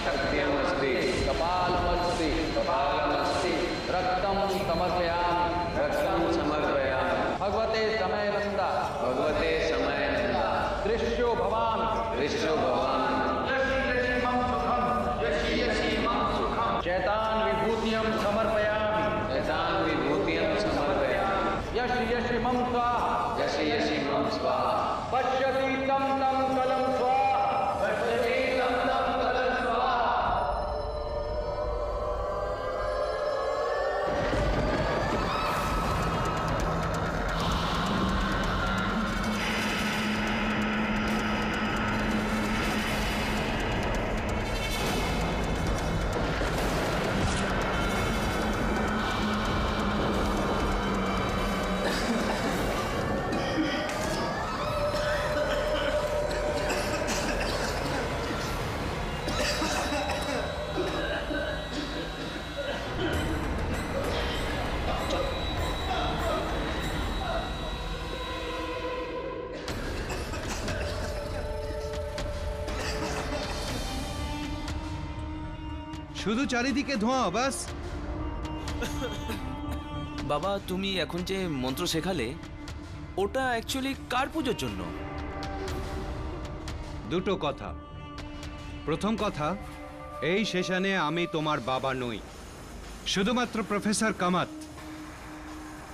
शक्तिमस्ति कपालमस्ति कपालमस्ति रक्तं समर्पयामि रक्तं समर्पयामि भगवते समयनंद भगवते समयनंद दृश्यो भवामि दृश्यो भवामि चैतान विभूतियं समर्पयामि चैतान विभूतियं समर्पयामि यश यश मम स्वाहा यश यश मम स्वाहा पश्यति तं तं कलं स्वाहा पश्यति तं तं कलं स्वाहा। শুধু চারিদিকে ধোঁয়া বাস। বাবা তুমি এখন যে মন্ত্র শেখালে ওটা অ্যাকচুয়ালি কার পুজোর জন্য? দুটো কথা। প্রথম কথা, এই সেশনে আমি তোমার বাবা নই, শুধুমাত্র প্রফেসর কামাত।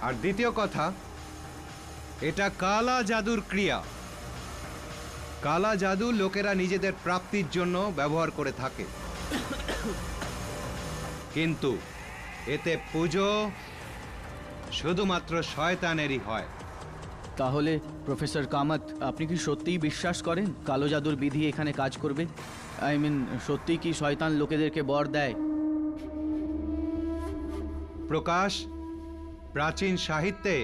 আর দ্বিতীয় কথা, এটা কালা জাদুর ক্রিয়া। কালা জাদু লোকেরা নিজেদের প্রাপ্তির জন্য ব্যবহার করে থাকে, কিন্তু এতে পুজো শুধুমাত্র শয়তানেরই হয়। তাহলে প্রফেসর কামাত, আপনি কি সত্যিই বিশ্বাস করেন কালো জাদুর বিধি এখানে কাজ করবে? আই মিন, সত্যিই কি শয়তান লোকেদেরকে বর দেয়? প্রকাশ, প্রাচীন সাহিত্যে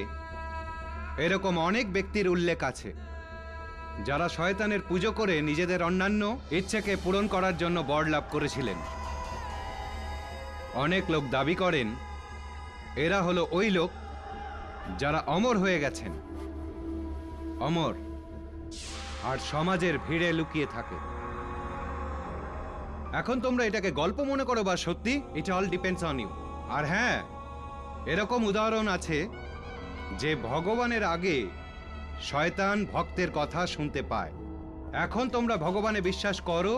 এরকম অনেক ব্যক্তির উল্লেখ আছে যারা শয়তানের পুজো করে নিজেদের অন্যান্য ইচ্ছেকে পূরণ করার জন্য বর লাভ করেছিলেন। অনেক লোক দাবি করেন এরা হলো ওই লোক যারা অমর হয়ে গেছেন, অমর আর সমাজের ভিড়ে লুকিয়ে থাকে। এখন তোমরা এটাকে গল্প মনে করো বা সত্যি, it all depends on you. আর হ্যাঁ, এরকম উদাহরণ আছে যে ভগবানের আগে শয়তান ভক্তের কথা শুনতে পায়। এখন তোমরা ভগবানে বিশ্বাস করো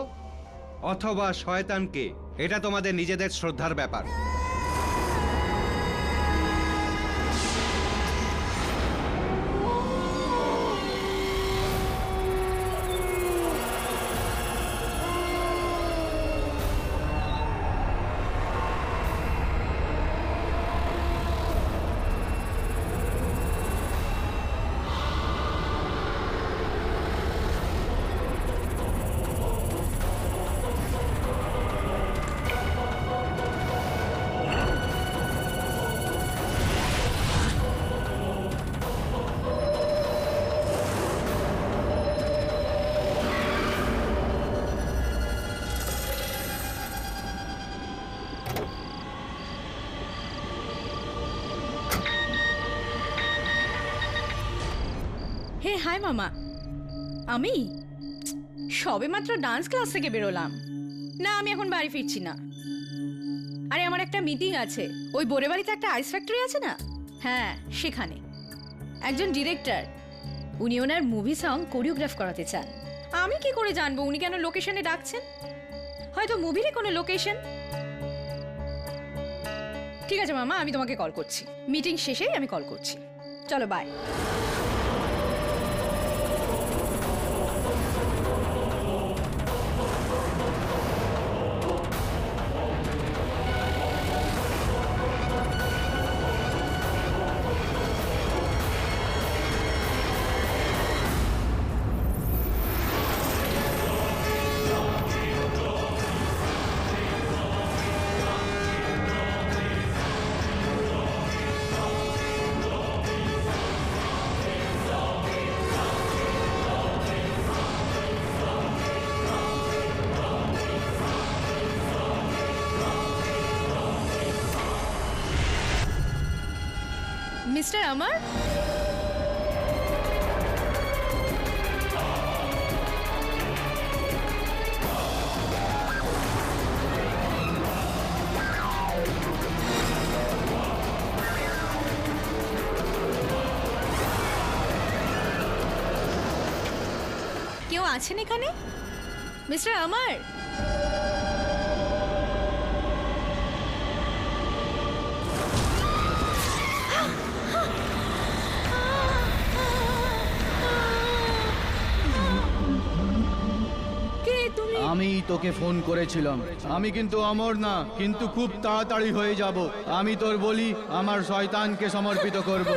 অথবা শয়তানকে, এটা তোমাদের নিজেদের শ্রদ্ধার ব্যাপার। হে হাই মামা, আমি সবে মাত্র ডান্স ক্লাস থেকে বেরোলাম। না, আমি এখন বাড়ি ফিরছি না। আরে আমার একটা মিটিং আছে, ওই বোরে বাড়িতে একটা আইস ফ্যাক্টরি আছে না, হ্যাঁ সেখানে। একজন ডিরেক্টর, উনি ওনার মুভি সং কোরিওগ্রাফ করাতে চান। আমি কি করে জানবো উনি কেন লোকেশনে ডাকছেন? হয়তো মুভিরই কোনো লোকেশন। ঠিক আছে মামা, আমি তোমাকে কল করছি, মিটিং শেষেই আমি কল করছি। চলো বাই। মিস্টার অমর, কেউ আছেন এখানে? মিস্টার অমর? কে তুমি? আমি তোকে ফোন করেছিলাম। আমি কিন্তু অমর না, কিন্তু খুব তাড়াতাড়ি হয়ে যাব। আমি তোর বলি আমার শয়তানকে সমর্পিত করব।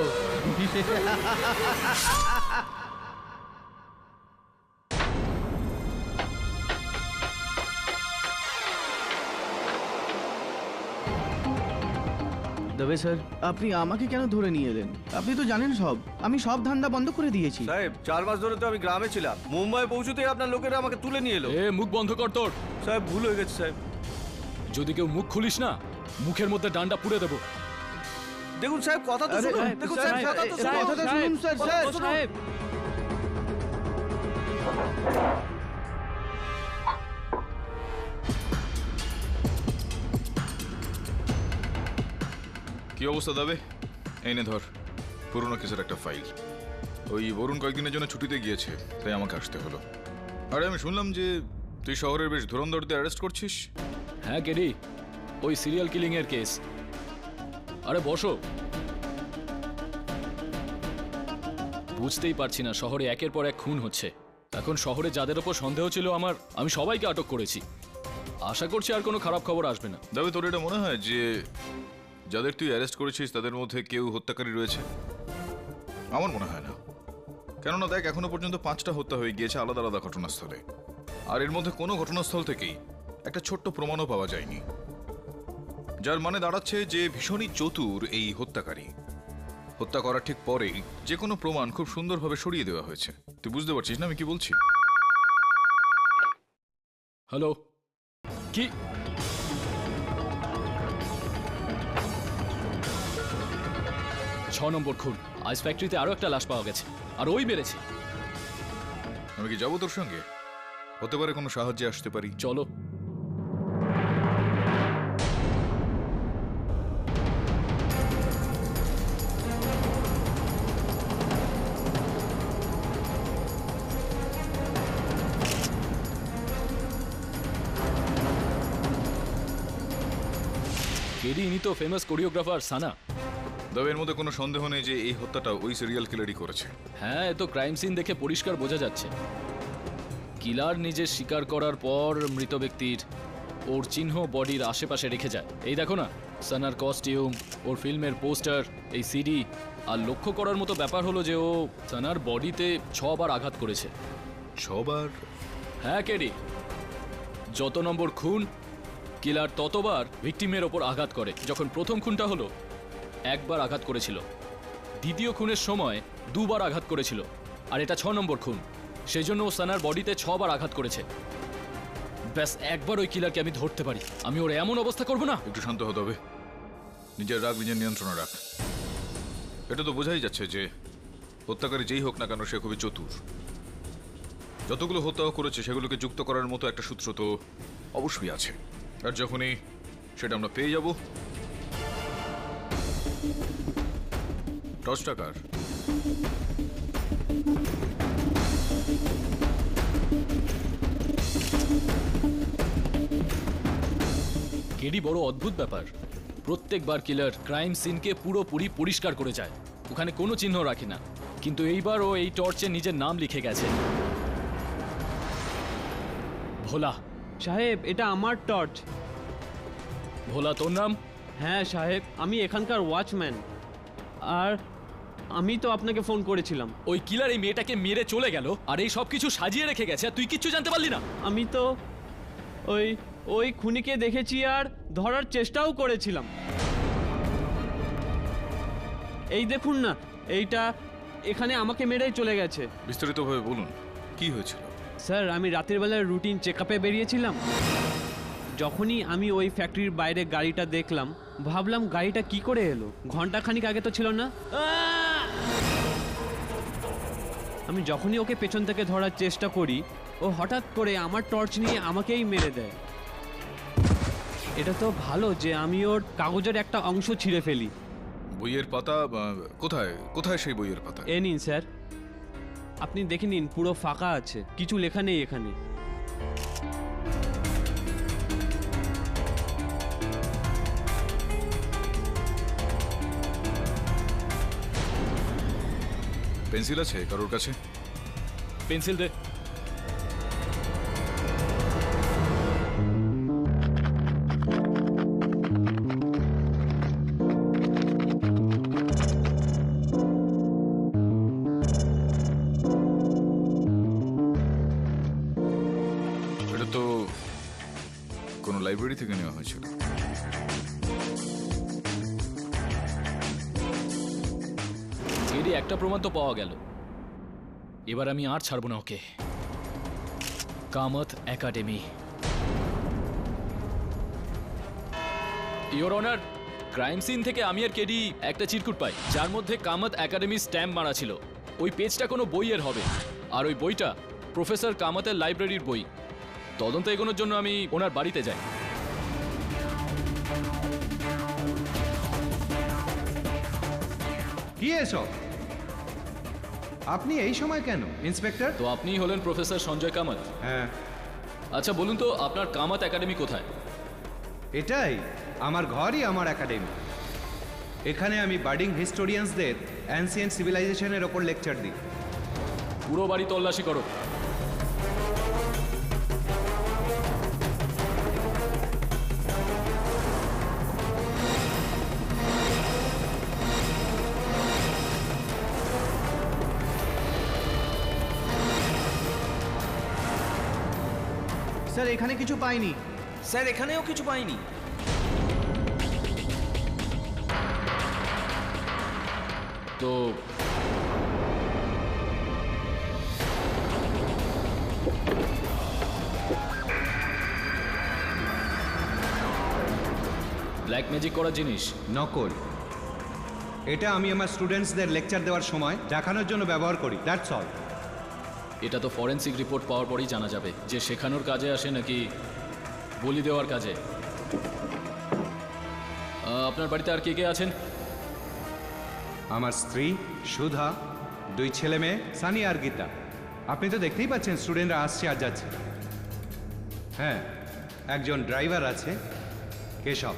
তবে স্যার, আপনি আমাকে কেন ধরে নিয়ে এলেন? আপনি তো জানেন সব, আমি সব ধান্দা বন্ধ করে দিয়েছি। সাহেব 4 মাস ধরে তো আমি গ্রামে ছিলাম। মুম্বাই পৌঁছতেই আপনার লোকেরা আমাকে তুলে নিয়ে এলো। এ মুখ বন্ধ কর তোর। সাহেব ভুল হয়ে গেছে সাহেব। যদি কেউ মুখ খুলিস না, মুখের মধ্যে ডান্ডা পুড়ে দেবো। দেখুন সাহেব, কথা তো শুনুন। দেখুন সাহেব, কথা তো শুনুন। কথাটা শুনুন স্যার। স্যার সাহেব, কি অবস্থা দাবে? এই নে ধর, পুরোনো কেসের একটা ফাইল। ওই বরুণ কয়েকদিনের জন্য ছুটিতে গিয়েছে, তাই আমাকে আসতে হলো। আরে আমি শুনলাম যে তুই শহরের বেশ ধুরন্ধরদের অ্যারেস্ট করছিস। হ্যাঁ কেডি, ওই সিরিয়াল কিলিং এর কেস। আরে বসো। বুঝতেই পারছি না, শহরে একের পর এক খুন হচ্ছে। এখন শহরে যাদের ওপর সন্দেহ ছিল আমার, আমি সবাইকে আটক করেছি। আশা করছি আর কোনো খারাপ খবর আসবে না। দাবে তোর এটা মনে হয় যে যাদের তুই অ্যারেস্ট করেছিস তাদের মধ্যে কেউ হত্যাকারী রয়েছে? আমার মনে হয় না। কেননা দেখ, এখনো পর্যন্ত 5টা হত্যা হয়ে গিয়েছে আলাদা আলাদা ঘটনাস্থলে, আর এর মধ্যে কোনো ঘটনাস্থল থেকেই একটা ছোট্ট প্রমাণও পাওয়া যায়নি, যার মানে দাঁড়াচ্ছে যে ভীষণই চতুর এই হত্যাকারী। হত্যা করার ঠিক পরেই যে কোনো প্রমাণ খুব সুন্দরভাবে সরিয়ে দেওয়া হয়েছে। তুই বুঝতে পারছিস না আমি কি বলছি? হ্যালো, কি? ছ নম্বর খুন। আইস ফ্যাক্টরিতে আরো একটা লাশ পাওয়া গেছে, আর ওই মেরেছে। আমি কি যাবো তোর সঙ্গে? হতে পারে কোনো সাহায্যে আসতে পারি। চলো। কেডি, ইনি তো ফেমাস কোরিওগ্রাফার সানা। তবে এর মধ্যে কোনো সন্দেহ নেই যে এই হত্যাটা ওই সিরিয়াল কিলারই করেছে। হ্যাঁ, এ তো ক্রাইম সিন দেখে পরিষ্কার বোঝা যাচ্ছে। কিলার নিজে শিকার করার পর মৃত ব্যক্তির ওর চিহ্ন বডির আশেপাশে রেখে যায়। এই দেখো না, সানার কস্টিউম, ওর ফিল্মের পোস্টার, এই সিডি। আর লক্ষ্য করার মতো ব্যাপার হলো যে ও সানার বডিতে 6 বার আঘাত করেছে। 6 বার? হ্যাঁ কেডি, যত নম্বর খুন কিলার ততবার ভিকটিমের ওপর আঘাত করে। যখন প্রথম খুনটা হলো 1 বার আঘাত করেছিল, দ্বিতীয় খুনের সময় 2 বার আঘাত করেছিল, আর এটা 6 নম্বর খুন। সেই জন্য ও সানার বডিতে 6 বার আঘাত করেছে। ব্যাস একবার ওই কিলারকে আমি ধরতে পারি, আমি ওর এমন অবস্থা করবো না। একটু শান্ত হতে হবে, নিজের রাগ নিজের নিয়ন্ত্রণে রাখ। এটা তো বোঝাই যাচ্ছে যে হত্যাকারী যেই হোক না কেন সে খুবই চতুর। যতগুলো হত্যা করেছে সেগুলোকে যুক্ত করার মতো একটা সূত্র তো অবশ্যই আছে, আর যখনই সেটা আমরা পেয়ে যাব। টর্চটা কার? কেডি, বড় অদ্ভুত ব্যাপার। প্রত্যেকবার কিলার ক্রাইম সিনকে পুরোপুরি পরিষ্কার করে যায়, ওখানে কোনো চিহ্ন রাখে না। কিন্তু এইবার ও এই টর্চে নিজের নাম লিখে গেছে, ভোলা। সাহেব, এটা আমার টর্চ। ভোলা তোর নাম? হ্যাঁ সাহেব, আমি এখানকার ওয়াচম্যান। আর আমি তো আপনাকে ফোন করেছিলাম। ওই কিলার এই মেয়েটাকে মেরে চলে গেল, আর এই সব কিছু সাজিয়ে রেখে গেছে, আর তুই কিচ্ছু জানতে পারলি না? আমি তো ওই খুনিকে দেখেছি আর ধরার চেষ্টাও করেছিলাম। এই দেখুন না, এইটা এখানে আমাকে মেরেই চলে গেছে। বিস্তারিতভাবে বলুন, কি হয়েছিল? স্যার, আমি রাতের বেলায় রুটিন চেক আপে বেরিয়েছিলাম। যখনই আমি ওই ফ্যাক্টরির বাইরে গাড়িটা দেখলাম, ভাবলাম গাড়িটা কি করে এলো, ঘন্টাখানিক আগে তো ছিল না। আমি যখনই ওকে পেছন থেকে ধরার চেষ্টা করি, ও হঠাৎ করে আমার টর্চ নিয়ে আমাকেই মেরে দেয়। এটা তো ভালো যে আমি ওর কাগজের একটা অংশ ছিঁড়ে ফেলি। বইয়ের পাতা কোথায়? কোথায় সেই বইয়ের পাতা? এ নিন স্যার, আপনি দেখে নিন, পুরো ফাঁকা আছে, কিছু লেখা নেই এখানে। পেন্সিল আছে কারোর কাছে? পেন্সিল দে। এটা তো কোনো লাইব্রেরি থেকে নেওয়া হয়েছিল। এরই একটা প্রমাণ তো পাওয়া গেল। এবার আমি আর ছাড়বো না ওকে। কামত academy. Your honour, crime scene থেকে আমি আর কেডি একটা চিরকুট পাই, যার মধ্যে কামত একাডেমি স্ট্যাম্প মারা ছিল। ওই পেজটা কোনো বইয়ের হবে, আর ওই বইটা প্রফেসর কামতের লাইব্রেরির বই। তদন্ত এগোনোর জন্য আমি ওনার বাড়িতে যাই। কি এসব? আপনি এই সময় কেন, ইন্সপেক্টর? তো আপনিই হলেন প্রফেসর সঞ্জয় কামত। হ্যাঁ, আচ্ছা বলুন তো, আপনার কামত একাডেমি কোথায়? এটাই আমার ঘরই আমার একাডেমি। এখানে আমি বার্ডিং হিস্টোরিয়ানসদের অ্যানসিয়েন্ট সিভিলাইজেশনের ওপর লেকচার দিই। পুরো বাড়ি তল্লাশি করো। স্যার এখানে কিছু পাইনি। স্যার এখানেও কিছু পাইনি। তো ব্ল্যাক ম্যাজিক করার জিনিস? নকল। এটা আমি আমার স্টুডেন্টসদের লেকচার দেওয়ার সময় দেখানোর জন্য ব্যবহার করি, দ্যাটস অল। এটা তো ফরেন্সিক রিপোর্ট পাওয়ার পরেই জানা যাবে যে শেখানোর কাজে আসে নাকি বলি দেওয়ার কাজে। আপনার বাড়িতে আর কে কে আছেন? আমার স্ত্রী সুধা, 2 ছেলে মেয়ে সানি আর গীতা। আপনি তো দেখতেই পাচ্ছেন স্টুডেন্টরা আসছে আর যাচ্ছে। হ্যাঁ, একজন ড্রাইভার আছে, কেশব।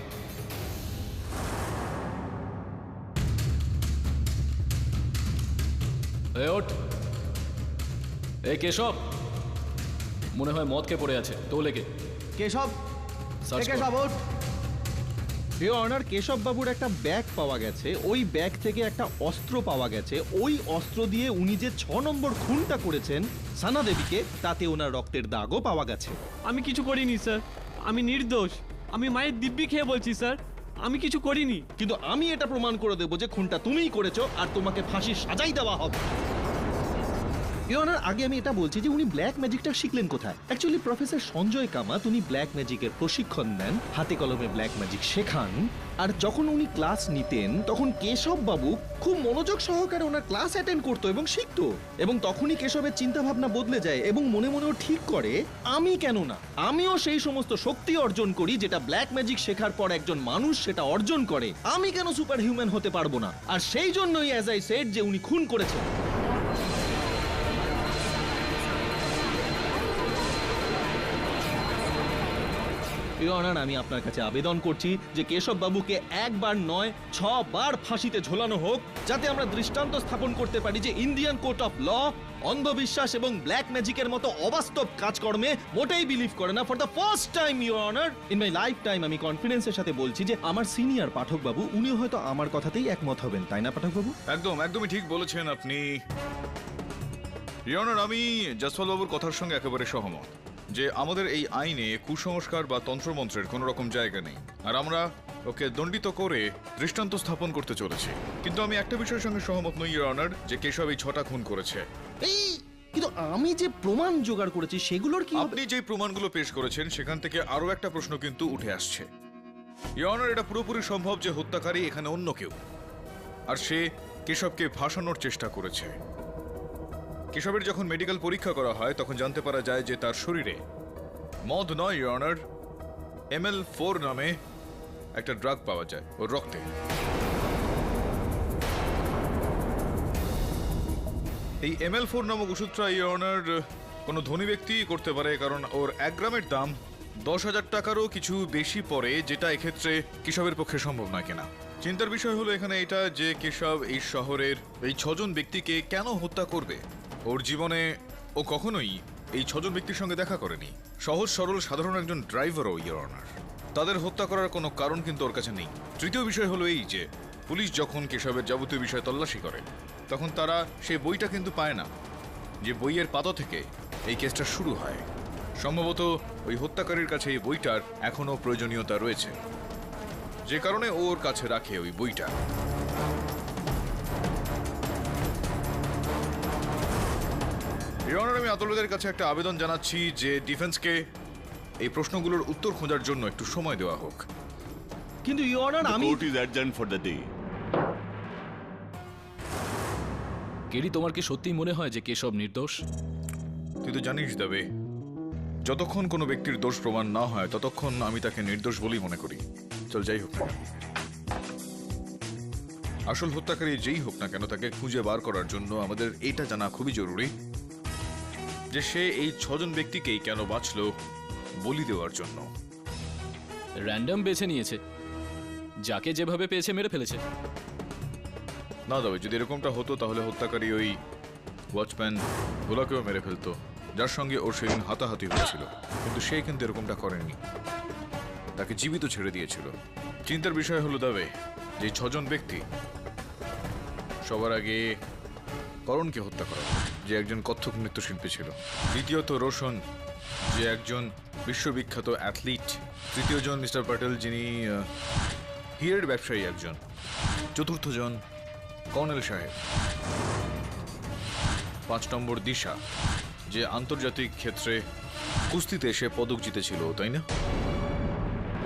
এ ওঠ। এই কেশব মনে হয় মদ খেয়ে পড়ে আছে, তো লেগে কেশব, Search কর। কেশব ওঠ। ইওর অনার, কেশব বাবুর একটা ব্যাগ পাওয়া গেছে, ওই ব্যাগ থেকে একটা অস্ত্র পাওয়া গেছে। ওই অস্ত্র দিয়ে উনি যে 6 নম্বর খুনটা করেছেন সানা দেবীকে, তাতে ওনার রক্তের দাগও পাওয়া গেছে। আমি কিছু করিনি স্যার, আমি নির্দোষ। আমি মায়ের দিব্যি খেয়ে বলছি স্যার, আমি কিছু করিনি। কিন্তু আমি এটা প্রমাণ করে দেবো যে খুনটা তুমিই করেছো, আর তোমাকে ফাঁসির সাজাই দেওয়া হবে। ইওর অনার, আগে আমি এটা বলছি যে উনি ব্ল্যাক ম্যাজিকটা শিখলেন কোথায়। অ্যাকচুয়ালি প্রফেসর সঞ্জয় কামাত উনি ব্ল্যাক ম্যাজিকের প্রশিক্ষণ দেন, হাতে কলমে ব্ল্যাক ম্যাজিক শেখান। আর যখন উনি ক্লাস নিতেন তখন কেশব বাবু খুব মনোযোগ সহকারে ওনার ক্লাস অ্যাটেন্ড করতো এবং শিখতো। এবং তখনই কেশবের চিন্তা ভাবনা বদলে যায় এবং মনে মনেও ঠিক করে, আমি কেন না, আমিও সেই সমস্ত শক্তি অর্জন করি যেটা ব্ল্যাক ম্যাজিক শেখার পর একজন মানুষ সেটা অর্জন করে। আমি কেন সুপার হিউম্যান হতে পারবো না? আর সেই জন্যই অ্যাজ আই সেড যে উনি খুন করেছেন। ইওর অনার, আমি আপনার কাছে আবেদন করছি যে কেশব বাবুকে 1 বার নয় 6 বার ফাঁসিতে ঝোলানো হোক, যাতে আমরা দৃষ্টান্ত স্থাপন করতে পারি যে ইন্ডিয়ান কোর্ট অফ ল অন্ধবিশ্বাস এবং ব্ল্যাক ম্যাজিকের মতো অবাস্তব কাজকর্মে মোটেই বিলিভ করে না। For the first time your honour in my life time আমি কনফিডেন্সের সাথে বলছি যে আমার সিনিয়র পাঠক বাবু উনিও হয়তো আমার কথাতেই একমত হবেন, তাই না পাঠক বাবু? একদমই ঠিক বলেছেন আপনি। ইওর অনার, আমি জসওয়াল বাবুর কথার সঙ্গে একেবারে সহমত যে আমাদের এই আইনে কুসংস্কার বা তন্ত্রমন্ত্রের কোনো রকম জায়গা নেই, আর আমরা ওকে দণ্ডিত করে দৃষ্টান্ত স্থাপন করতে চলেছি। কিন্তু আমি একটা বিষয়ের সঙ্গে সহমত নই ইওর অনার, যে কেশব এই 6টা খুন করেছে। কিন্তু আমি যে প্রমাণ জোগাড় করেছি সেগুলোর কি হবে? আপনি যে প্রমাণগুলো পেশ করেছেন সেখান থেকে আরো একটা প্রশ্ন কিন্তু উঠে আসছে ইওর অনার। এটা পুরোপুরি সম্ভব যে হত্যাকারী এখানে অন্য কেউ, আর সে কেশবকে ফাঁসানোর চেষ্টা করেছে। কেশবের যখন মেডিকেল পরীক্ষা করা হয় তখন জানতে পারা যায় যে তার শরীরে মদ নয় ইওর অনার, ML4 নামে একটা ড্রাগ পাওয়া যায় ওর রক্তে। এই ML4 নামক ওষুধটা ইওর অনার কোনো ধনী ব্যক্তি করতে পারে, কারণ ওর 1 গ্রামের দাম 10,000 টাকারও কিছু বেশি পড়ে, যেটা এক্ষেত্রে কেশবের পক্ষে সম্ভব নয় কেনা। চিন্তার বিষয় হলো এখানে এটা যে কেশব এই শহরের এই 6 জন ব্যক্তিকে কেন হত্যা করবে। ওর জীবনে ও কখনোই এই 6 জন ব্যক্তির সঙ্গে দেখা করেনি। সহজ সরল সাধারণ একজন ড্রাইভারও ইওর অনার। তাদের হত্যা করার কোনো কারণ কিন্তু ওর কাছে নেই। তৃতীয় বিষয় হলো এই যে পুলিশ যখন কেশবের যাবতীয় বিষয় তল্লাশি করে তখন তারা সেই বইটা কিন্তু পায় না, যে বইয়ের পাতা থেকে এই কেসটা শুরু হয়। সম্ভবত ওই হত্যাকারীর কাছে এই বইটার এখনো প্রয়োজনীয়তা রয়েছে, যে কারণে ওর কাছে রাখে ওই বইটা। আমি আদালতের কাছে একটা আবেদন জানাচ্ছি যে ডিফেন্সকে এই প্রশ্নগুলোর উত্তর খোঁজার জন্য একটু সময় দেওয়া হোক। কিন্তু ইওর অনার আমি Court is adjourned for the day. Kerry, তোমার কি সত্যিই মনে হয় যে কেশব নির্দোষ? তুই তো জানিস দেবে, যতক্ষণ কোনো ব্যক্তির দোষ প্রমাণ না হয় ততক্ষণ আমি তাকে নির্দোষ বলেই মনে করি। চল যাই হোক না, আসল হত্যাকারী যেই হোক না কেন তাকে খুঁজে বার করার জন্য আমাদের এটা জানা খুবই জরুরি যে সে এই 6 জন ব্যক্তিকেই কেন বাঁচলো বলি দেওয়ার জন্য। র্যান্ডম বেছে নিয়েছে, যাকে যেভাবে পেয়েছে মেরে ফেলেছে। না দাবে, যদি এরকমটা হতো তাহলে হত্যাকারী ওই ওয়াচম্যান ভোলাকেও মেরে ফেলতো, যার সঙ্গে ওর সেদিন হাতাহাতি হয়েছিল। কিন্তু সে কিন্তু এরকমটা করেনি, তাকে জীবিত ছেড়ে দিয়েছিল। চিন্তার বিষয় হলো দাবে যে 6 জন ব্যক্তি, সবার আগে করণকে হত্যা করা, যে একজন কত্থক নৃত্যশিল্পী ছিল। দ্বিতীয়ত রোশন, যে একজন বিশ্ববিখ্যাত অ্যাথলিট। তৃতীয় জন মিস্টার প্যাটেল, যিনি হীরের ব্যবসায়ী একজন। চতুর্থ জন কর্নেল সাহেব। 5 নম্বর দিশা, যে আন্তর্জাতিক ক্ষেত্রে কুস্তিতে সে পদক জিতেছিল, তাই না?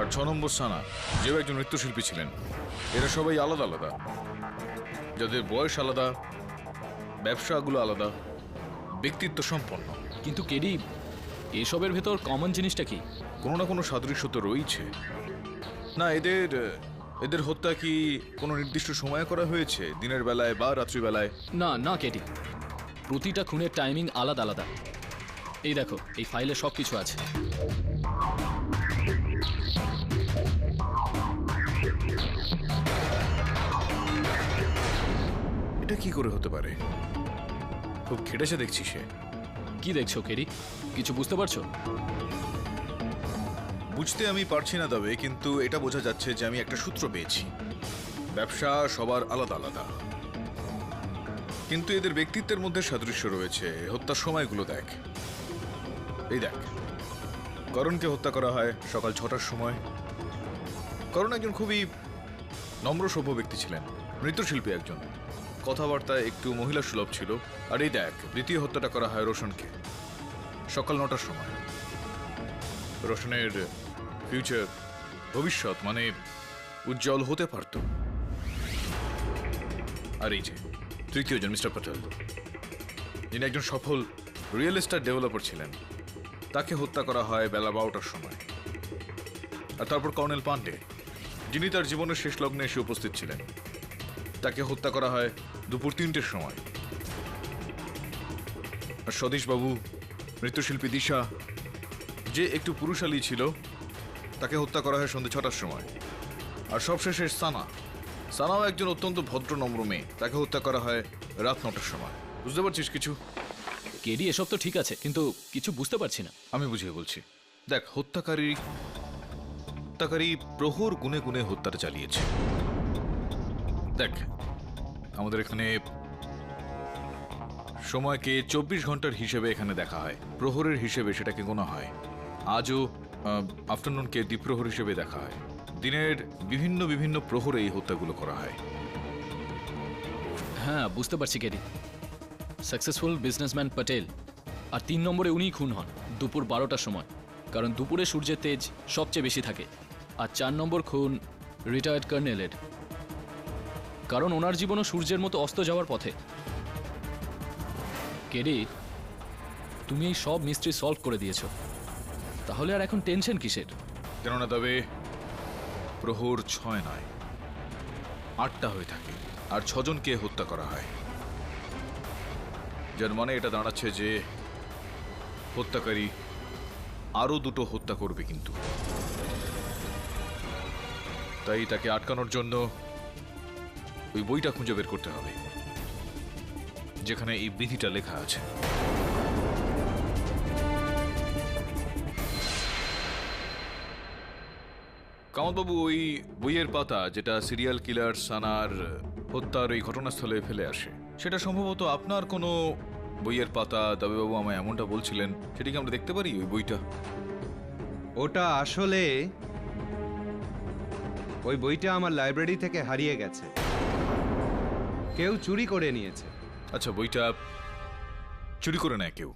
আর 6 নম্বর সানা, যেও একজন নৃত্যশিল্পী ছিলেন। এরা সবাই আলাদা আলাদা, যাদের বয়স আলাদা, ব্যবসাগুলো আলাদা, ব্যক্তিত্ব সম্পন্ন। কিন্তু কেরি, এসবের ভেতর কমন জিনিসটা কি? কোনো না কোনো সাদৃশ্য তো রয়েছে না। এদের হত্যা কি কোনো নির্দিষ্ট সময়ে করা হয়েছে, দিনের বেলায় বা রাত্রিবেলায়? না না কেটি, প্রতিটা খুনের টাইমিং আলাদা আলাদা। এই দেখো, এই ফাইলে সব কিছু আছে। এটা কি করে হতে পারে? খুব খেটেছে দেখছি সে। কি দেখছো কেরি? কিছু বুঝতে পারছো? বুঝতে আমি পারছি না তবে, কিন্তু এটা বোঝা যাচ্ছে যে আমি একটা সূত্র পেয়েছি। ব্যবসা সবার আলাদা আলাদা, কিন্তু এদের ব্যক্তিত্বের মধ্যে সাদৃশ্য রয়েছে। হত্যার সময়গুলো দেখ, এই দেখ, করণকে হত্যা করা হয় সকাল 6টার সময়। করণ একজন খুবই নম্র সভ্য ব্যক্তি ছিলেন, নৃত্যশিল্পী একজন, কথাবার্তায় একটু মহিলা সুলভ ছিল। আর এই দেখ, দ্বিতীয় হত্যাটা করা হয় রোশনকে সকাল 9টার সময়। রোশনের ফিউচার, ভবিষ্যৎ মানে উজ্জ্বল হতে পারত। আর এই যে তৃতীয় জন মিস্টার প্যাটেল, যিনি একজন সফল রিয়েল এস্টেট ডেভেলপার ছিলেন, তাকে হত্যা করা হয় বেলা 12টার সময়। আর তারপর কর্নেল পান্ডে, যিনি তার জীবনের শেষ লগ্নে এসে উপস্থিত ছিলেন, তাকে হত্যা করা হয় দুপুর 3টের সময়। আর সতীশবাবু, নৃত্যশিল্পী দিশা, যে একটু পুরুষালী ছিল, তাকে হত্যা করা হয় সন্ধ্যে 6টার সময়। আর সবশেষে সানাও একজন অত্যন্ত ভদ্র নম্র মেয়ে, তাকে হত্যা করা হয় রাত 9টার সময়। বুঝতে পারছিস কিছু? কেডি, এসব তো ঠিক আছে, কিন্তু কিছু বুঝতে পারছি না। আমি বুঝিয়ে বলছি। দেখ, হত্যাকারী প্রহর গুনে গুনে হত্যাটা চালিয়েছে। দেখ, আমাদের এখানে সময়কে 24 ঘন্টার হিসেবে এখানে দেখা হয়, প্রহরের হিসেবে সেটাকে গোনা হয়। আজও আফটারনুনকে দ্বিপ্রহর হিসেবে দেখা হয়। দিনের বিভিন্ন বিভিন্ন প্রহরে এই হত্যাগুলো করা হয়। হ্যাঁ, বুঝতে পারছি কেডি। সাকসেসফুল বিজনেসম্যান প্যাটেল, আর 3 নম্বরে উনিই খুন হন দুপুর 12টার সময়, কারণ দুপুরে সূর্যের তেজ সবচেয়ে বেশি থাকে। আর 4 নম্বর খুন রিটায়ার্ড কর্নেলের, কারণ ওনার জীবনও সূর্যের মতো অস্ত যাওয়ার পথে। কেডি, তুমি এই সব মিস্ট্রি সলভ করে দিয়েছো, তাহলে আর এখন টেনশন কিসের? কেননা তবে প্রহর 6 নয়, 8টা হয়ে থাকে, আর 6 জনকে হত্যা করা হয়। যার মানে এটা দাঁড়াচ্ছে যে হত্যাকারী আরো দুটো হত্যা করবে, কিন্তু তাই তাকে আটকানোর জন্য ওই বইটা খুঁজে বের করতে হবে যেখানে এই বিধিটা লেখা আছে। কামতবাবু, ওই বইয়ের পাতা যেটা সিরিয়াল কিলার সানার হত্যার ওই ঘটনাস্থলে ফেলে আসে, সেটা সম্ভবত আপনার কোনো বইয়ের পাতা। দাবিবাবু আমায় এমনটা বলছিলেন, সেটা কি আমরা দেখতে পারি ওই বইটা? ওটা আসলে ওই বইটা আমার লাইব্রেরি থেকে হারিয়ে গেছে, কেউ চুরি করে নিয়েছে। আচ্ছা, বইটা চুরি করে নেয় কেউ?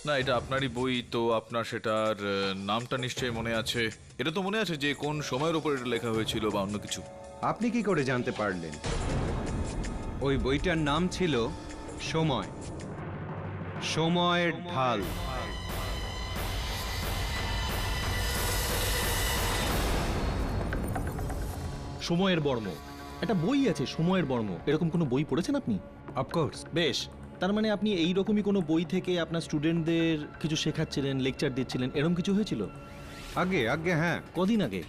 না, এটা আপনারই বই, তো আপনার সেটার নামটা নিশ্চয়ই মনে আছে। এটা তো মনে আছে যে কোন সময়ের উপর এটা লেখা হয়েছিল বা অন্য কিছু? আপনি কি করে জানতে পারলেন? ওই বইটার নাম ছিল সময়, সময়ের ঢাল। সময়ের বর্ম, একটা বই আছে সময়ের বর্ম, এরকম কোনো বই পড়েছেন আপনি? অফকোর্স। বেশ, তার মানে আপনি এই রকমই কোনো বই থেকে আপনার স্টুডেন্টদের কিছু শেখাচ্ছিলেন, লেকচার দিচ্ছিলেন, এরকম কিছু হয়েছিল? আগে আগে হ্যাঁ, কদিন আগে?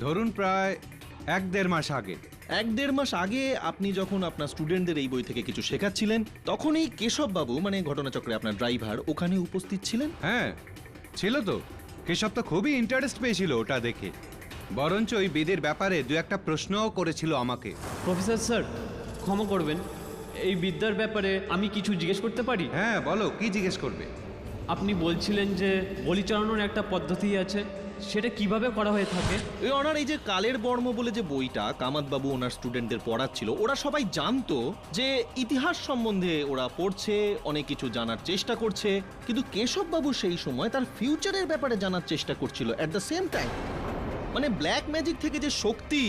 ধরুন প্রায় 1-1.5 মাস আগে। 1-1.5 মাস আগে আপনি যখন আপনার স্টুডেন্টদের এই বই থেকে কিছু শেখাচ্ছিলেন, তখনই কেশব বাবু, মানে ঘটনাচক্রে আপনার ড্রাইভার, ওখানে উপস্থিত ছিলেন? হ্যাঁ ছিল তো। কেশব তো খুবই ইন্টারেস্ট পেয়েছিল ওটা দেখে, বরঞ্চ ওই বিধির ব্যাপারে 2-1টা প্রশ্নও করেছিল আমাকে। প্রফেসর স্যার, ক্ষমা করবেন, এই বিদ্যার ব্যাপারে আমি কিছু জিজ্ঞেস করতে পারি? হ্যাঁ বলো, কি জিজ্ঞেস করবে? আপনি বলছিলেন যে বলি চালানোর একটা পদ্ধতি আছে, সেটা কিভাবে করা হয়ে থাকে? এই অনার, এই যে কালের বর্ম বলে যে বইটা কামাত বাবু ওনার স্টুডেন্টদের পড়াচ্ছিল, ওরা সবাই জানতো যে ইতিহাস সম্বন্ধে ওরা পড়ছে, অনেক কিছু জানার চেষ্টা করছে, কিন্তু কেশব বাবু সেই সময় তার ফিউচারের ব্যাপারে জানার চেষ্টা করছিল অ্যাট দ্য সেম টাইম। মানে ব্ল্যাক ম্যাজিক থেকে যে শক্তি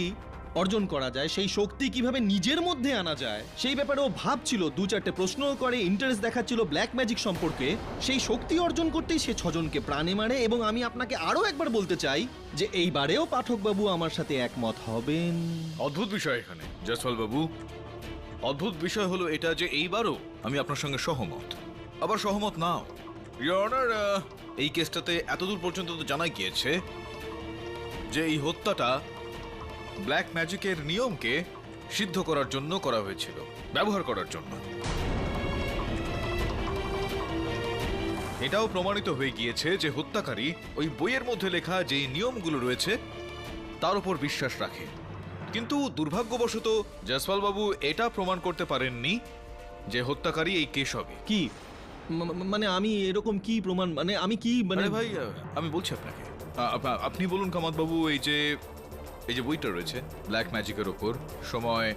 অর্জন করা যায়, সেই শক্তি কিভাবে নিজের মধ্যে আনা যায় সেই ব্যাপারে ও ভাবছিল, 2-4টে প্রশ্নও করে, ইন্টারেস্ট দেখাচ্ছিল ব্ল্যাক ম্যাজিক সম্পর্কে। সেই শক্তি অর্জন করতেই সে 6 জনকে প্রাণে মারে। এবং আমি আপনাকে আরো একবার বলতে চাই যে এইবারেও পাঠকবাবু আমার সাথে একমত হবেন। অদ্ভুত বিষয় এখানে জয়সওয়াল বাবু, অদ্ভুত বিষয় হলো এটা যে এইবারও আমি আপনার সঙ্গে সহমত, আবার সহমত নাও। ইওর অনার, এই কেসটাতে এতদূর পর্যন্ত তো জানা গিয়েছে যে এই হত্যাটা ব্ল্যাক ম্যাজিকের নিয়মকে সিদ্ধ করার জন্য করা হয়েছিল, ব্যবহার করার জন্য। এটাও প্রমাণিত হয়ে গিয়েছে যে হত্যাকারী ওই বইয়ের মধ্যে লেখা যে নিয়মগুলো রয়েছে তার উপর বিশ্বাস রাখে। কিন্তু দুর্ভাগ্যবশত জয়সওয়াল বাবু এটা প্রমাণ করতে পারেননি যে হত্যাকারী এই কেশবই। কি মানে আমি এরকম কি প্রমাণ, মানে আমি কি, মানে আরে ভাই, আমি বলছি আপনাকে, আপনি বলুন কামাত বাবু, এই যে বইটা রয়েছে ব্ল্যাক ম্যাজিকের ওপর, সময়,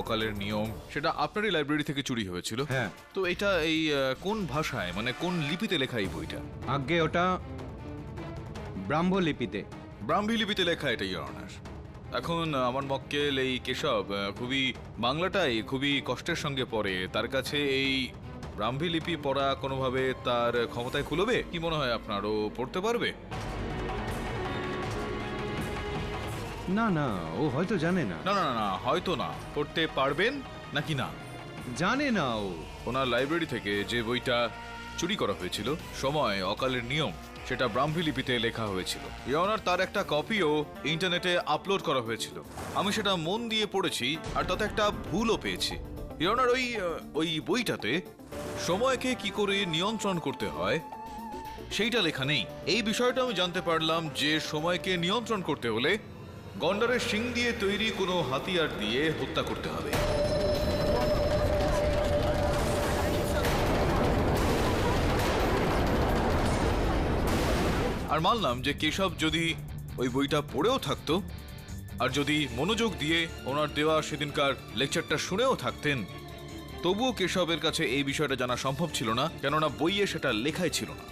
অকালের নিয়ম, সেটা আপনারই লাইব্রেরি থেকে চুরি হয়েছিল। হ্যাঁ। তো এটা এই কোন ভাষায়, মানে কোন লিপিতে লেখা এই বইটা? আগে ওটা ব্রাহ্ম লিপিতে। ব্রাহ্মী লিপিতে লেখা এটা, ইওর অনার। এখন আমার মক্কেল এই কেশব খুবই বাংলাটাই খুবই কষ্টের সঙ্গে পড়ে, তার কাছে এই ব্রাহ্মী লিপি পড়া কোনোভাবে তার ক্ষমতায় কুলোবে? কি মনে হয় আপনার, ও পড়তে পারবে? না না, ও হয়তো জানে না। না না না, হয়তো না, পড়তে পারবেন নাকি না জানে না ও। ওনার লাইব্রেরি থেকে যে বইটা চুরি করা হয়েছিল, সময়, অকালের নিয়ম, সেটা ব্রাহ্মী লিপিতে লেখা হয়েছিল। ওনার তার একটা কপিও ইন্টারনেটে আপলোড করা হয়েছিল। আমি সেটা মন দিয়ে পড়েছি, আর তাতে একটা ভুলও পেয়েছি। ওনার ওই বইটাতে সময়কে কি করে নিয়ন্ত্রণ করতে হয় সেইটা লেখা নেই। এই বিষয়টা আমি জানতে পারলাম যে সময়কে নিয়ন্ত্রণ করতে হলে গন্ডারের শিং দিয়ে তৈরি কোনো হাতিয়ার দিয়ে হত্যা করতে হবে। আর মানলাম যে কেশব যদি ওই বইটা পড়েও থাকতো, আর যদি মনোযোগ দিয়ে ওনার দেওয়া সেদিনকার লেকচারটা শুনেও থাকতেন, তবুও কেশবের কাছে এই বিষয়টা জানা সম্ভব ছিল না, কেননা বইয়ে সেটা লেখাই ছিল না।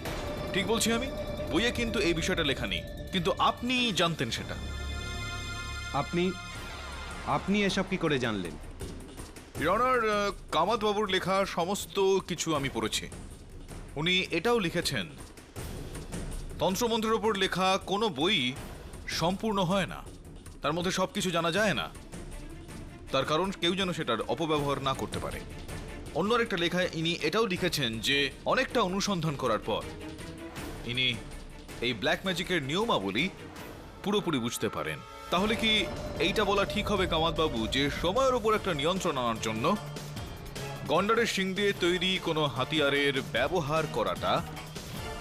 ঠিক বলছি আমি? বইয়ে কিন্তু এই বিষয়টা লেখা নেই, কিন্তু আপনি জানতেন সেটা। আপনি এসব কি করে জানলেন? ইওর কামাত বাবুর লেখা সমস্ত কিছু আমি পড়েছি। উনি এটাও লিখেছেন, তন্ত্রমন্ত্রের ওপর লেখা কোনো বই সম্পূর্ণ হয় না, তার মধ্যে সবকিছু জানা যায় না। তার কারণ কেউ যেন সেটার অপব্যবহার না করতে পারে। অন্য একটা লেখায় ইনি এটাও লিখেছেন যে অনেকটা অনুসন্ধান করার পর ইনি এই ব্ল্যাক ম্যাজিকের নিয়মাবলী পুরোপুরি বুঝতে পারেন। তাহলে কি এইটা বলা ঠিক হবে কামাত বাবু যে সময়ের উপর একটা নিয়ন্ত্রণ আনার জন্য গন্ডারের শিং দিয়ে তৈরি কোনো হাতিয়ারের ব্যবহার করাটা,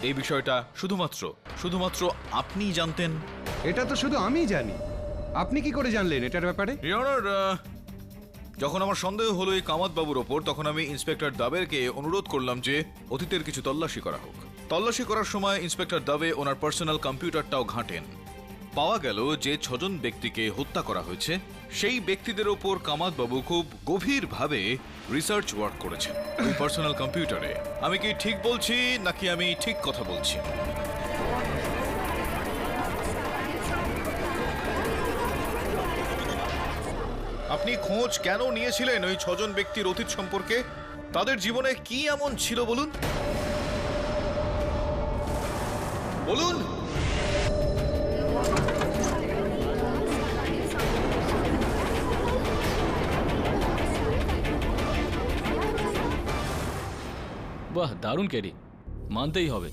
এই বিষয়টা শুধুমাত্র আপনিই জানতেন? এটা তো শুধু আমি জানি, আপনি কি করে জানলেন এটার ব্যাপারে? ইয়নার, যখন আমার সন্দেহ হলো এই কামাত বাবুর ওপর, তখন আমি ইন্সপেক্টর দাবেরকে অনুরোধ করলাম যে অতীতের কিছু তল্লাশি করা হোক। তল্লাশি করার সময় ইন্সপেক্টর দাবে ওনার পার্সোনাল কম্পিউটারটাও ঘাঁটেন। পাওয়া গেল যে 6 জন ব্যক্তিকে হত্যা করা হয়েছে সেই ব্যক্তিদের ওপর কামাত বাবু খুব গভীরভাবে রিসার্চ ওয়ার্ক করেছেন ওই পার্সোনাল কম্পিউটারে। আমি কি ঠিক বলছি নাকি আমি ঠিক কথা বলছি? আপনি খোঁজ কেন নিয়েছিলেন ওই 6 জন ব্যক্তির অতীত সম্পর্কে? তাদের জীবনে কি এমন ছিল বলুন বলুন। বাহ, দারুণ কেরি, মানতেই হবে।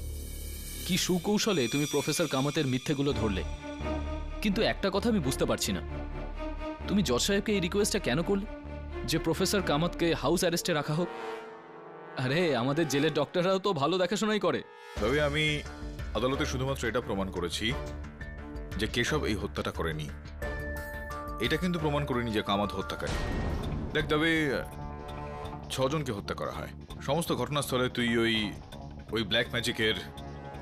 কি সুকৌশলে তুমি প্রফেসর কামাতের মিথ্যেগুলো ধরলে। কিন্তু একটা কথা আমি বুঝতে পারছি না, তুমি জজ সাহেবকে এই রিকোয়েস্টটা কেন করলে যে প্রফেসর কামাতকে হাউস অ্যারেস্টে রাখা হোক? আরে আমাদের জেলের ডক্টররাও তো ভালো দেখাশোনাই করে। তবে আমি আদালতে শুধুমাত্র এটা প্রমাণ করেছি যে কেশব এই হত্যাটা করেনি। এটা কিন্তু প্রমাণ করিনি যে কামাত হত্যাকারী। দেখ, তবে 6 জনকে হত্যা করা হয়। সমস্ত ঘটনাস্থলে তুই ওই ব্ল্যাক ম্যাজিকের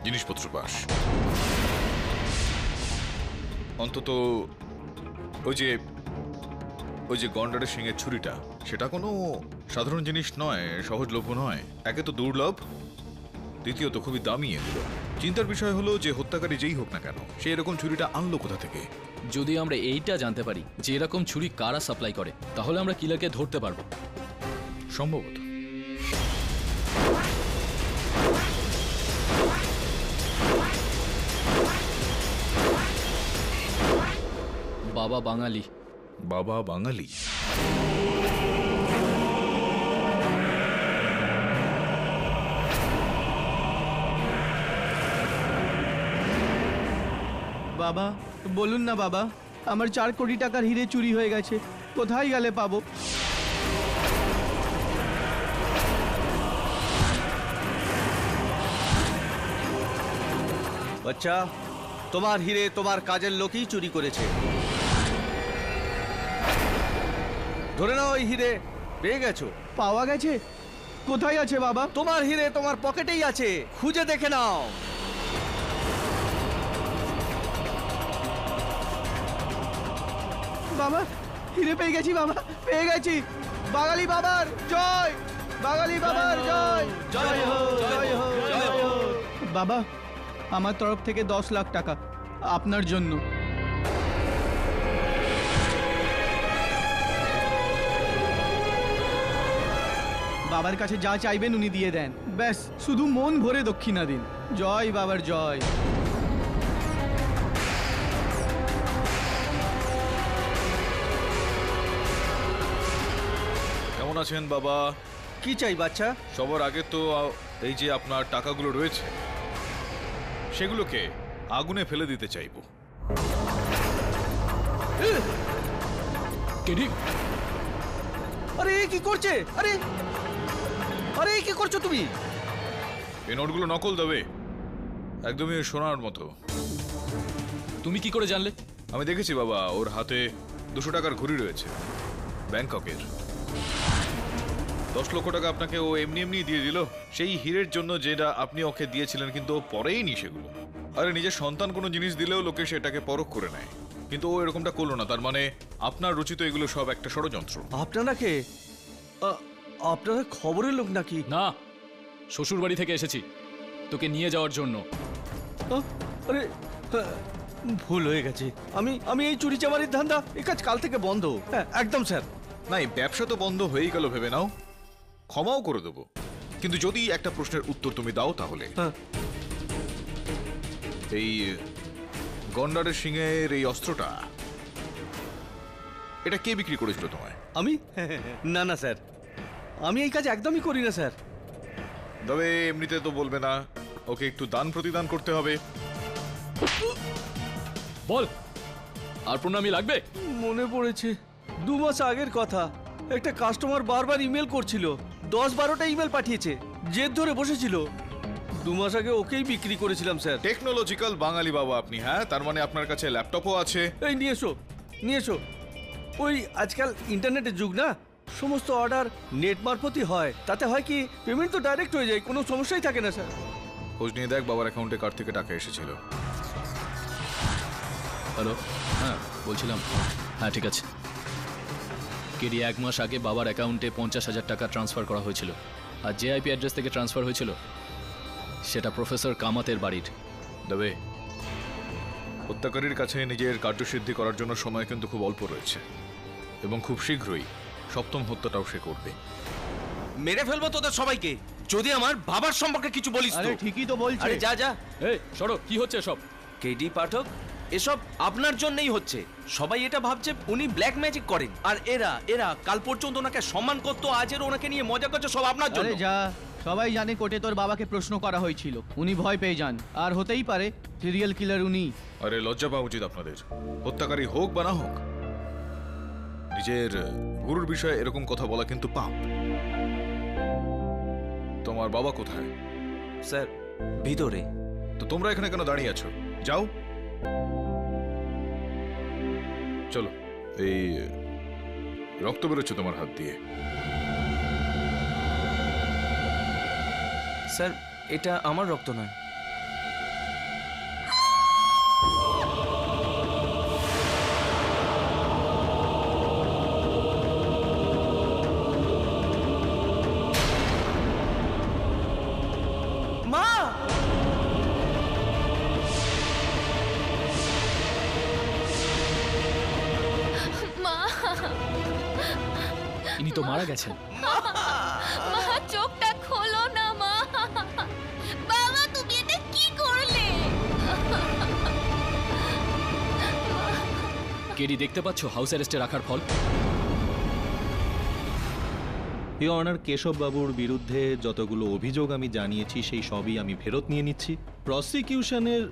জিনিসপত্র পাস। অন্তত ওই যে গন্ডারের শিঙের ছুরিটা, সেটা কোনো সাধারণ জিনিস নয়, সহজলভ্য নয়। একে তো দুর্লভ, দ্বিতীয়ত খুবই দামি এগুলো। চিন্তার বিষয় হলো যে হত্যাকারী যেই হোক না কেন, সে এরকম ছুরিটা আনলো কোথা থেকে? যদি আমরা এইটা জানতে পারি যে এরকম ছুরি কারা সাপ্লাই করে, তাহলে আমরা কিলারকে ধরতে পারবো। সম্ভবত। বাবা বাঙালি। বাবা বাঙালি? বাবা বলুন না বাবা, আমার 4 কোটি টাকার হিরে চুরি হয়ে গেছে, কোথায় গেলে পাবো? বাচ্চা, তোমার হিরে তোমার কাজের লোকই চুরি করেছে। ধরে নাও ওই হিরে পেয়ে গেছো। পাওয়া গেছে? কোথায় আছে বাবা? তোমার হিরে তোমার পকেটেই আছে, খুঁজে দেখে নাও। বাবা হিরে পেয়ে গেছি, বাবা পেয়ে গেছি। বাঙালি বাবার জয়, বাঙালি বাবার জয়, জয় হো, জয় হো, জয় হো। বাবা, আমার তরফ থেকে 10 লাখ টাকা আপনার জন্য। বাবার কাছে যা চাইবেন উনি দিয়ে দেন, ব্যাস শুধু মন ভরে দক্ষিণা দিন। জয় বাবার জয়। কেমন আছেন বাবা? কি চাই বাচ্চা? সবার আগে তো এই যে আপনার টাকাগুলো রয়েছে, সেগুলোকে আগুনে ফেলে দিতে চাইবো। কেরি, আরে কি করছে? আরে আরে কি করছো তুমি? এই নোটগুলো নকল দেবে, একদমই সোনার মতো। তুমি কি করে জানলে? আমি দেখেছি বাবা, ওর হাতে 200 টাকার ঘড়ি রয়েছে, ব্যাংককের। 10 লক্ষ টাকা আপনাকে ও এমনি এমনি দিয়ে দিল সেই হীরের জন্য, যেটা আপনি ওকে দিয়েছিলেন, কিন্তু ও পরেই নি সেগুলো। আরে নিজের সন্তান কোনো জিনিস দিলেও লোকে সেটাকে পরখ করে নেয়, কিন্তু ও এরকমটা করলো না। তার মানে আপনার রচিত এগুলো সব একটা ষড়যন্ত্র। আপনারা কে? আপনারা খবরের লোক নাকি? না, শ্বশুর বাড়ি থেকে এসেছি তোকে নিয়ে যাওয়ার জন্য। আরে ভুল হয়ে গেছে। আমি এই চুরি চামারির ধান্দা, এই কাজ কাল থেকে বন্ধ। হ্যাঁ একদম স্যার। না, এই ব্যবসা তো বন্ধ হয়েই গেল ভেবে নাও, ক্ষমাও করে দেবো, কিন্তু যদি একটা প্রশ্নের উত্তর তুমি দাও তাহলে। এই গন্ডারের সিংহের এই অস্ত্রটা, এটা কে বিক্রি করেছিল তোমায়? আমি? না না স্যার, আমি এই কাজ একদমই করি না স্যার। তবে এমনিতে তো বলবে না, ওকে একটু দান প্রতিদান করতে হবে। বল, আর প্রণামী লাগবে? মনে পড়েছে 2 মাস আগের কথা। একটা কাস্টমার বারবার ইমেল করছিল, 10-12টা ইমেল পাঠিয়েছে, জেদ ধরে বসেছিল। 2 মাস আগে ওকেই বিক্রি করেছিলাম স্যার। টেকনোলজিক্যাল বাঙালি বাবা আপনি, হ্যাঁ? তার মানে আপনার কাছে ল্যাপটপও আছে? এই নিয়ে এসো, নিয়ে এসো। ওই আজকাল ইন্টারনেটের যুগ না, সমস্ত অর্ডার নেট মারফতই হয়। তাতে হয় কি, পেমেন্ট তো ডাইরেক্ট হয়ে যায়, কোনো সমস্যাই থাকে না স্যার। খোঁজ নিয়ে দেখ বাবার অ্যাকাউন্টে কার থেকে টাকা এসেছিল। হ্যালো, হ্যাঁ বলছিলাম, হ্যাঁ ঠিক আছে। কেডি 1 মাস আগে বাবার অ্যাকাউন্টে 50,000 টাকা ট্রান্সফার করা হয়েছিল, আর যে আইপি অ্যাড্রেস থেকে ট্রান্সফার হয়েছিল সেটা প্রফেসর কামাতের বাড়ির। তবে হত্যাকারীর কাছে নিজের কার্যসিদ্ধি করার জন্য সময় কিন্তু খুব অল্প রয়েছে, এবং খুব শীঘ্রই 7ম হত্যাটাও সে করবে। মেরে ফেলবো তোদের সবাইকে যদি আমার বাবার সম্পর্কে কিছু বলিস। আরে ঠিকই তো বলছে। আরে যা যা। এই সরো, কি হচ্ছে সব? কেডি পাঠক, এসব আপনার জন্যই হচ্ছে। সবাই এটা ভাবছে উনি ব্ল্যাক ম্যাজিক করেন, আর এরা কাল পর্যন্ত ওনাকে সম্মান করতো, আজের ওনাকে নিয়ে মজা করছে, সব আপনার জন্য। আরে যা, সবাই জানে কোর্টে তোর বাবাকে প্রশ্ন করা হয়েছিল, উনি ভয় পেয়ে যান। আর হতেই পারে সিরিয়াল কিলার উনি। আরে লজ্জা পাওয়া উচিত আপনাদের। হত্যাকারী হোক বা না হোক, নিজের গুরুর বিষয়ে এরকম কথা বলা কিন্তু পাপ। তোমার বাবা কোথায়? স্যার ভিতরে। তো তোমরা এখানে কেন দাঁড়িয়ে আছো? যাও, চলো। এই রক্ত বেরোচ্ছে তোমার হাত দিয়ে। স্যার এটা আমার রক্ত নয়। মা! মা! ইনি তো মারা গেছেন। মা, চোখটা খোলো না মা। বাবা, তুমি এটা কি করলে? কেডি, দেখতে পাচ্ছ হাউস অ্যারেস্টে রাখার ফল? ইওর অনার, কেশব বাবুর বিরুদ্ধে যতগুলো অভিযোগ আমি জানিয়েছি সেই সবই আমি ফেরত নিয়ে নিচ্ছি। প্রসিকিউশনের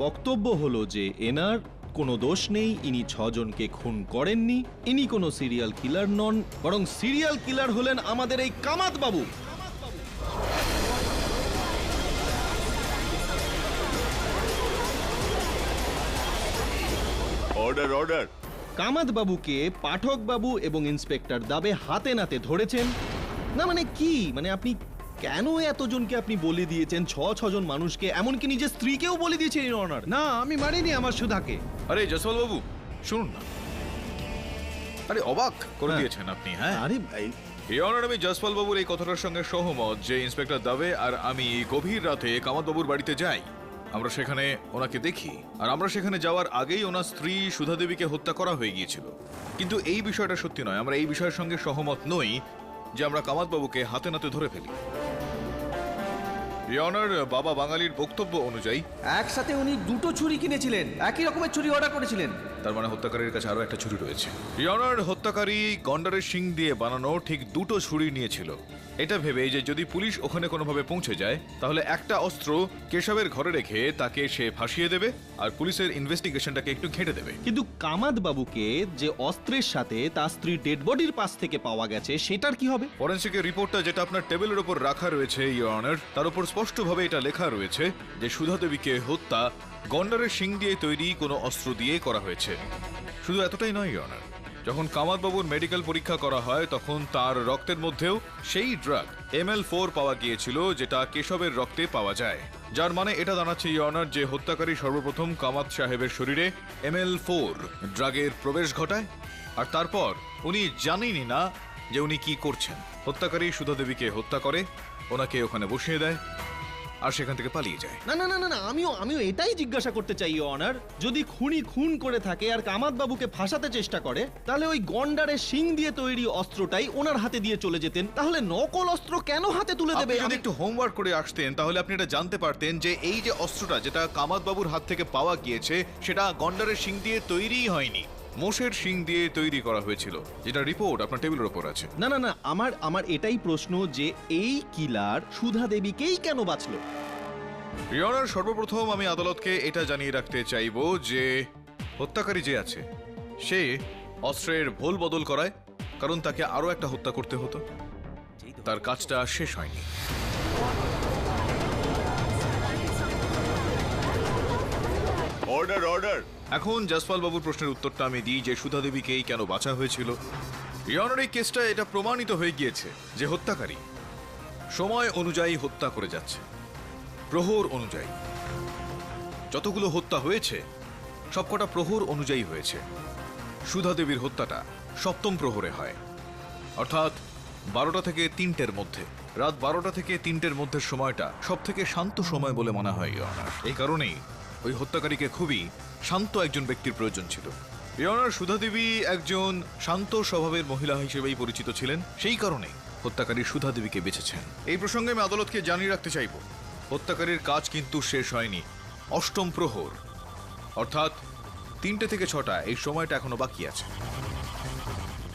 বক্তব্য হলো যে এনার কোনো দোষ নেই, ইনি 6 জনকে খুন করেননি, ইনি কোনো সিরিয়াল কিলার নন, বরং সিরিয়াল কিলার হলেন আমাদের এই কামাত বাবু। Order, order. কামাত বাবুকে পাঠক বাবু এবং ইন্সপেক্টর দাবে হাতে নাতে ধরেছেন। না মানে কি, মানে আপনি কেন এতজনকে আপনি বলে দিয়েছেন? 6 জন মানুষকে, এমনকি নিজের স্ত্রীকেও বলে দিয়েছেন ইওর অনার। না, আমি মারিনি আমার সুধাকে। আরে জসওয়াল বাবু শুনুন না। আরে অবাক করে হ্যাঁ। দিয়েছেন আপনি। হ্যাঁ, আরে ইওর অনার, আমি জসওয়াল বাবুর এই কথাটার সঙ্গে সহমত যে ইন্সপেক্টর দাবে আর আমি গভীর রাতে কামাত বাবুর বাড়িতে যাই। আমরা সেখানে ওনাকে দেখি, আর আমরা সেখানে যাওয়ার আগেই ওনার স্ত্রী সুধা দেবীকে হত্যা করা হয়ে গিয়েছিল। কিন্তু এই বিষয়টা সত্যি নয়। আমরা এই বিষয়ের সঙ্গে সহমত নই যে আমরা কামাত বাবুকে হাতে নাতে ধরে ফেলি। ইওর অনার, বাবা বাঙালির বক্তব্য অনুযায়ী একসাথে উনি 2টো ছুরি কিনেছিলেন, একই রকমের ছুরি অর্ডার করেছিলেন। তার মানে হত্যাকারীর কাছে আরো একটা ছুরি রয়েছে। ইওর অনার, হত্যাকারী গন্ডারের শিং দিয়ে বানানো ঠিক 2টো ছুরি নিয়েছিল, এটা ভেবে যে যদি পুলিশ ওখানে কোনোভাবে পৌঁছে যায় তাহলে একটা অস্ত্র কেশবের ঘরে রেখে তাকে সে ফাঁসিয়ে দেবে, আর পুলিশের ইনভেস্টিগেশনটাকে একটু ঘেঁটে দেবে। কিন্তু কামাত বাবুকে যে অস্ত্রের সাথে তার স্ত্রীর ডেড বডির পাশ থেকে পাওয়া গেছে সেটার কি হবে? ফরেন্সিকের রিপোর্টটা যেটা আপনার টেবিলের উপর রাখা রয়েছে ইওর অনার, তার উপর স্পষ্টভাবে এটা লেখা রয়েছে যে সুধা দেবীকে হত্যা গন্ডারের শিং দিয়ে তৈরি কোনো অস্ত্র দিয়ে করা হয়েছে। শুধু এতটাই নয় ইওর অনার, যখন কামাত বাবুর মেডিকেল পরীক্ষা করা হয় তখন তার রক্তের মধ্যেও সেই ড্রাগ ML4 পাওয়া গিয়েছিল যেটা কেশবের রক্তে পাওয়া যায়, যার মানে এটা জানাচ্ছে ইওর অনার যে হত্যাকারী সর্বপ্রথম কামাত সাহেবের শরীরে ML4 ড্রাগের প্রবেশ ঘটায়, আর তারপর উনি জানেনই না যে উনি কি করছেন। হত্যাকারী সুধা দেবীকে হত্যা করে, ওনাকে ওখানে বসিয়ে দেয়, আর সেখান থেকে পালিয়ে যায়। না না না না না, আমিও এটাই জিজ্ঞাসা করতে চাই ইওর অনার, যদি খুনি খুন করে থাকে আর কামাত বাবুকে ফাঁসাতে চেষ্টা করে, তাহলে ওই গন্ডারের শিং দিয়ে তৈরি অস্ত্রটাই ওনার হাতে দিয়ে চলে যেতেন, তাহলে নকল অস্ত্র কেন হাতে তুলে দেবে? আপনি যদি একটু হোমওয়ার্ক করে আসতেন তাহলে আপনি এটা জানতে পারতেন যে এই যে অস্ত্রটা যেটা কামাত বাবুর হাত থেকে পাওয়া গিয়েছে সেটা গন্ডারের শিং দিয়ে তৈরিই হয়নি, মোষের শিং দিয়ে তৈরি করা হয়েছিল, যেটা রিপোর্ট আপনার টেবিলের ওপর আছে। না না না, আমার এটাই প্রশ্ন যে এই কিলার সুধা দেবীকেই কেন বাঁচলো? ইওর অনার, সর্বপ্রথম আমি আদালতকে এটা জানিয়ে রাখতে চাইবো যে হত্যাকারী যে আছে সে অস্ত্রের ভোল বদল করায়, কারণ তাকে আরো একটা হত্যা করতে হতো, তার কাজটা শেষ হয়নি। Order order. এখন জসপাল বাবুর প্রশ্নের উত্তরটা আমি দিই যে সুধা দেবীকেই কেন বাঁচা হয়েছিল। ইওর অনার, এই কেসটা এটা প্রমাণিত হয়ে গিয়েছে যে হত্যাকারী সময় অনুযায়ী হত্যা করে যাচ্ছে, প্রহর অনুযায়ী। যতগুলো হত্যা হয়েছে সবকটা প্রহর অনুযায়ী হয়েছে। সুধা দেবীর হত্যাটা সপ্তম প্রহরে হয়, অর্থাৎ 12টা থেকে 3টের মধ্যে। রাত 12টা থেকে 3টের মধ্যে সময়টা সব থেকে শান্ত সময় বলে মনে হয় ইওর অনার। এই কারণেই ওই হত্যাকারীকে খুবই শান্ত একজন ব্যক্তির প্রয়োজন ছিল। ইওর অনার, সুধা দেবী একজন শান্ত স্বভাবের মহিলা হিসেবেই পরিচিত ছিলেন, সেই কারণে হত্যাকারী সুধা দেবীকে বেছেছেন। এই প্রসঙ্গে আমি আদালতকে জানিয়ে রাখতে চাইব, হত্যাকারীর কাজ কিন্তু শেষ হয়নি। অষ্টম প্রহর অর্থাৎ 3টে থেকে 6টা, এই সময়টা এখনো বাকি আছে।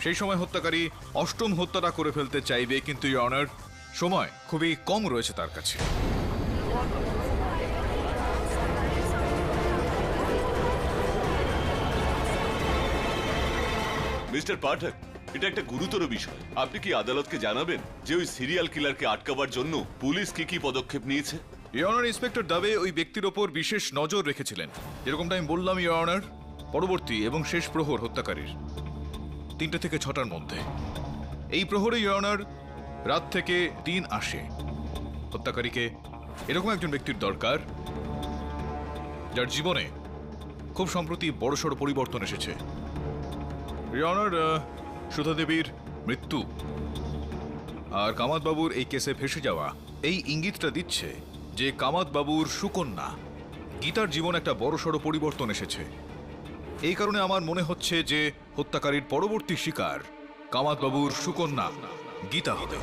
সেই সময় হত্যাকারী অষ্টম হত্যাটা করে ফেলতে চাইবে, কিন্তু ইওর অনার সময় খুবই কম রয়েছে তার কাছে। মিস্টার পাঠক, এটা একটা গুরুতর বিষয়। আপনি কি আদালতকে জানাবেন যে ওই সিরিয়াল কিলারকে আটকাবার জন্য পুলিশ কি কি পদক্ষেপ নিয়েছে? ইওর অনার, ইন্সপেক্টর দাবে ওই ব্যক্তির ওপর বিশেষ নজর রেখেছিলেন। যেরকমটা আমি বললাম ইওর অনার, পরবর্তী এবং শেষ প্রহর হত্যাকারীর 3টে থেকে 6টার মধ্যে। এই প্রহরে ইওর অনার রাত থেকে দিন আসে। হত্যাকারীকে এরকম একজন ব্যক্তির দরকার যার জীবনে খুব সম্প্রতি বড়সড় পরিবর্তন এসেছে। ইওর অনার, সুধা দেবীর মৃত্যু আর কামাত বাবুর এই কেসে ফেসে যাওয়া এই ইঙ্গিতটা দিচ্ছে যে কামাত বাবুর সুকন্যা গীতার জীবন একটা বড়সড় পরিবর্তন এসেছে। এই কারণে আমার মনে হচ্ছে যে হত্যাকারীর পরবর্তী শিকার কামাত বাবুর সুকন্যা গীতা হবে।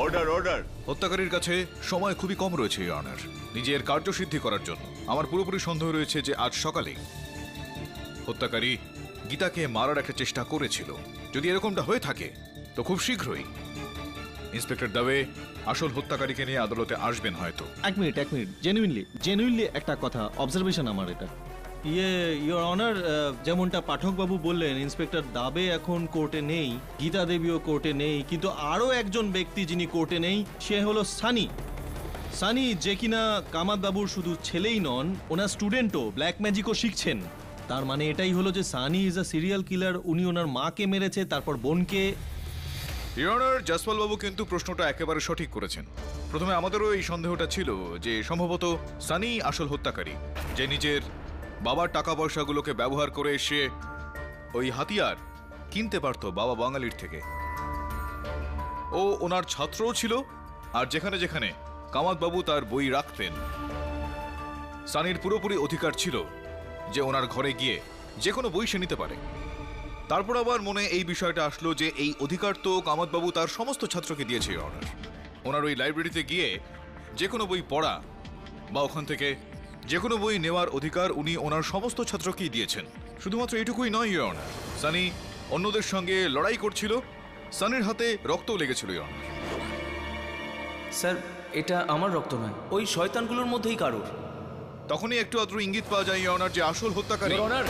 Order order. হত্যাকারীর কাছে সময় খুবই কম রয়েছে ইওর অনার নিজের কার্যসিদ্ধি করার জন্য। আমার পুরোপুরি সন্দেহ রয়েছে যে আজ সকালে হত্যাকারী গীতাকে মারার একটা চেষ্টা করেছিল। যদি এরকমটা হয়ে থাকে তো খুব শীঘ্রই ইন্সপেক্টর দাবে আসল হত্যাকারীকে নিয়ে আদালতে আসবেন হয়তো। এক মিনিট জেনুইনলি একটা কথা, অবজারভেশন আমার এটা। ইওর অনার, যেমনটা পাঠকবাবু বললেন, ইন্সপেক্টর দাবে এখন কোর্টে নেই, গীতা দেবীও কোর্টে নেই, কিন্তু আরও একজন ব্যক্তি যিনি কোর্টে নেই সে হলো সানি, যে কিনা কামাত বাবুর শুধু ছেলেই নন, ওনার স্টুডেন্টও, ব্ল্যাক ম্যাজিকও শিখছেন। তার মানে এটাই হলো যে Sunny is a serial killer. উনি ওনার মাকে মেরেছে, তারপর বোনকে। ইওর অনার, জসপাল বাবু কিন্তু প্রশ্নটা একেবারে সঠিক করেছেন। প্রথমে আমাদেরও এই সন্দেহটা ছিল যে সম্ভবত সানি আসল হত্যাকারী, যে নিজের বাবার টাকা পয়সাগুলোকে ব্যবহার করে সে ওই হাতিয়ার কিনতে পারত বাবা বাঙালির থেকে। ও ওনার ছাত্রও ছিল, আর যেখানে যেখানে কামাত বাবু তার বই রাখতেন সানির পুরোপুরি অধিকার ছিল যে ওনার ঘরে গিয়ে যে কোনো বই সে নিতে পারে। তারপর আবার মনে এই বিষয়টা আসলো যে এই অধিকার তো কামাত বাবু তার সমস্ত ছাত্রকে দিয়েছে অনার। ওনার ওই লাইব্রেরিতে গিয়ে যে কোনো বই পড়া বা ওখান থেকে যে কোনো বই নেওয়ার অধিকার উনি ওনার সমস্ত ছাত্রকেই দিয়েছেন। শুধুমাত্র এটুকুই নয় অনার, সানি অন্যদের সঙ্গে লড়াই করছিল, সানির হাতে রক্তও লেগেছিল অনার। স্যার, এটা আমার রক্ত নয়, ওই শয়তানগুলোর মধ্যেই কারোর। তখনই একটু আদ্র ইঙ্গিত পাওয়া যায় অনার যে আসল হত্যাকারী অনার।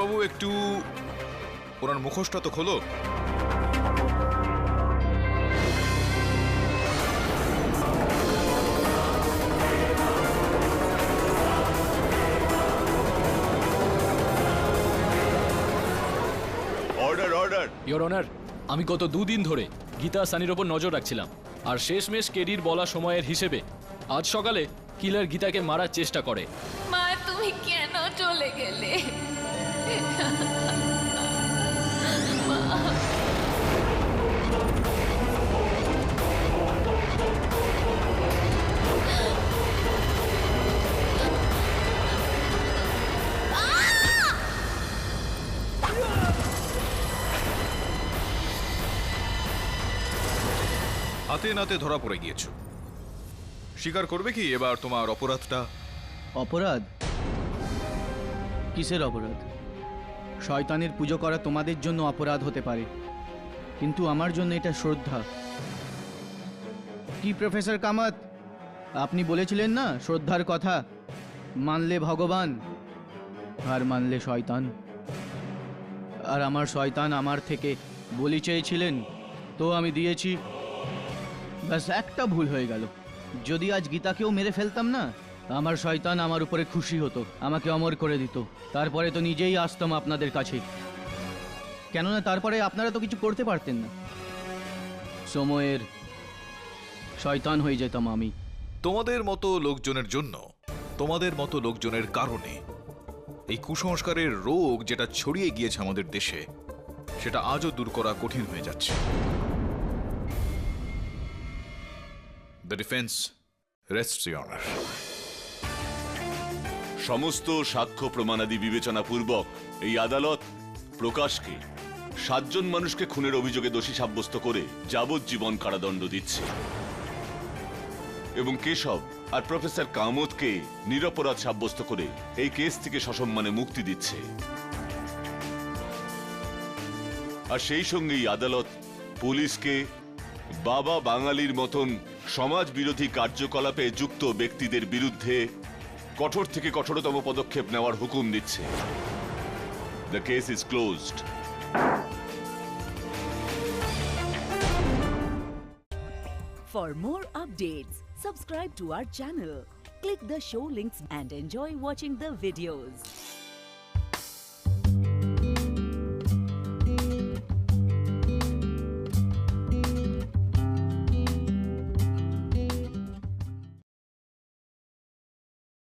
বাবু একটু ওনার মুখোশটা তো খোলো। Order order. ইওর অনার, আমি গত 2 দিন ধরে গীতা সানির ওপর নজর রাখছিলাম, আর শেষমেশ কেডির বলা সময়ের হিসেবে আজ সকালে কিলার গীতাকে মারার চেষ্টা করে। মা, তুমি কেন চলে গেলে? হাতে নাতে ধরা পড়ে গিয়েছো। স্বীকার করবে কি এবার তোমার অপরাধটা? অপরাধ? কিসের অপরাধ? শয়তানের পুজো করা তোমাদের জন্য অপরাধ হতে পারে, কিন্তু আমার জন্য এটা শ্রদ্ধা। কি প্রফেসর কামাত, আপনি বলেছিলেন না শ্রদ্ধার কথা? মানলে ভগবান আর মানলে শয়তান। আর আমার শয়তান আমার থেকে বলি চেয়েছিলেন, তো আমি দিয়েছি। ব্যাস একটা ভুল হয়ে গেল। যদি আজ গীতাকেও মেরে ফেলতাম না, আমার শয়তান আমার উপরে খুশি হতো, আমাকে অমর করে দিত। তারপরে তো নিজেই আসতাম আপনাদের কাছে, কেননা তারপরে আপনারা তো কিছু করতে পারতেন না। সময়ের শয়তান হয়ে যেতাম আমি। তোমাদের মতো লোকজনের জন্য, তোমাদের মতো লোকজনের কারণে এই কুসংস্কারের রোগ যেটা ছড়িয়ে গিয়েছে আমাদের দেশে, সেটা আজও দূর করা কঠিন হয়ে যাচ্ছে। The defence রেস্টস your honour. সমস্ত সাক্ষ্য প্রমাণাদি বিবেচনাপূর্বক এই আদালত প্রকাশকে 7 জন মানুষকে খুনের অভিযোগে দোষী সাব্যস্ত করে যাবজ্জীবন কারাদণ্ড দিচ্ছে এবং কেশব আর প্রফেসর কামতকে নিরপরাধ সাব্যস্ত করে এই কেস থেকে সসম্মানে মুক্তি দিচ্ছে। আর সেই সঙ্গেই আদালত পুলিশকে বাবা বাঙালির মতন সমাজ বিরোধী কার্যকলাপে যুক্ত ব্যক্তিদের বিরুদ্ধে কঠোর থেকে কঠোরতম পদক্ষেপ নেওয়ার হুকুম দিচ্ছে। The case is closed. For more updates, subscribe to our channel, click the show links and enjoy watching the videos.